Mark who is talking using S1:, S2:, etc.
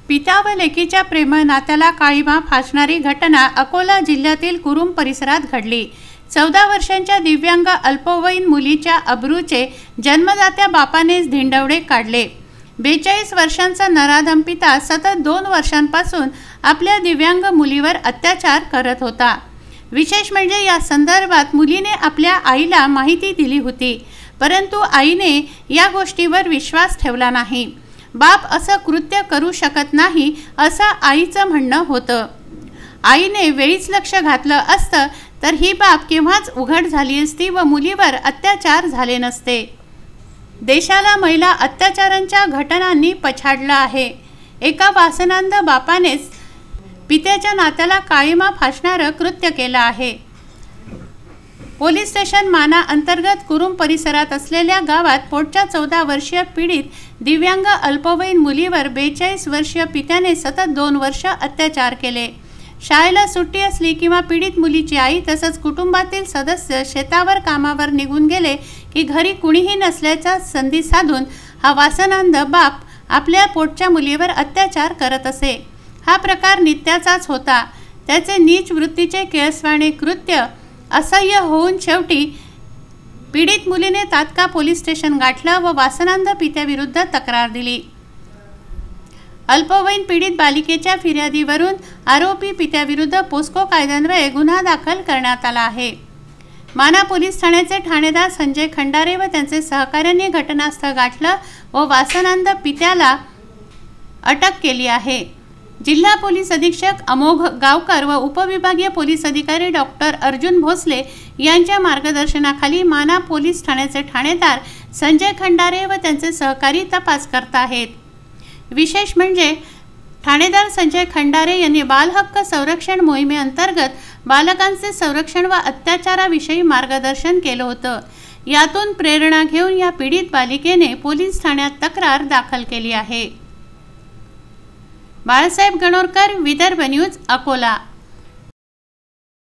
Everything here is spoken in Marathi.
S1: पिता व लेकीच्या प्रेमळ नात्याला काळीमा फासणारी घटना अकोला जिल्ह्यातील कुरुम परिसरात घडली। 14 वर्षांच्या दिव्यांग अल्पवयीन मुलीच्या अब्रूचे जन्मदात्या बापानेच धिंडवडे काढले। 42 वर्षांचा नराधम पिता सतत 2 वर्षांपासून आपल्या दिव्यांग मुलीवर अत्याचार करत होता। विशेष म्हणजे या संदर्भात मुलीने आपल्या आईला माहिती दिली होती, परंतु आईने या गोष्टीवर विश्वास ठेवला नाही। बाप असं कृत्य करू शकत नाही असं आईचं म्हणणं होतं। आईने वेळीच लक्ष घातलं असतं तर ही बाब केव्हाच उघड झाली असती व मुलीवर अत्याचार झाले नसते। देशाला महिला अत्याचारांच्या घटनांनी पछाडलं आहे। एका वासनांध बापानेच पित्याच्या नात्याला काळीमा फासणारं कृत्य केलं आहे। पोलीस स्टेशन माना अंतर्गत कुरुम परिसरात असलेल्या गावात पोटच्या 14 वर्षीय पीडित दिव्यांग अल्पवयीन मुलीवर 42 वर्षीय पित्याने सतत 2 वर्ष अत्याचार केले। शाळेला सुट्टी असली किंवा पीडित मुलीची आई तसंच कुटुंबातील सदस्य शेतावर कामावर निघून गेले की घरी कुणीही नसल्याचा संधी साधून हा वासनांध बाप आपल्या पोटच्या मुलीवर अत्याचार करत असे। हा प्रकार नित्याचाच होता। त्याचे नीच वृत्तीचे किळसवाणे कृत्य असह्य होऊन शेवटी पीडित मुलीने तात्काळ पोलीस स्टेशन गाठलं व वासनांध पित्याविरुद्ध तक्रार दिली। अल्पवयीन पीडित बालिकेच्या फिर्यादीवरून आरोपी पित्याविरुद्ध पोस्को कायद्यान्वये गुन्हा दाखल करण्यात आला आहे। माना पोलीस ठाण्याचे ठाणेदार संजय खंडारे व त्यांचे सहकाऱ्यांनी घटनास्थळ गाठलं व वासनांध पित्याला अटक केली आहे। जिल्हा पोलीस अधीक्षक अमोघ गावकर व उपविभागीय पोलीस अधिकारी डॉक्टर अर्जुन भोसले यांच्या मार्गदर्शनाखाली माना पोलीस ठाण्याचे ठाणेदार संजय खंडारे व त्यांचे सहकारी तपास करत आहेत। विशेष म्हणजे ठाणेदार संजय खंडारे यांनी बालहक्क संरक्षण मोहिमेअंतर्गत बालकांचे संरक्षण व अत्याचाराविषयी मार्गदर्शन केलं होतं। यातून प्रेरणा घेऊन या पीडित बालिकेने पोलीस ठाण्यात तक्रार दाखल केली आहे। बाळासाहेब गणोरकर, विदर्भ न्यूज, अकोला।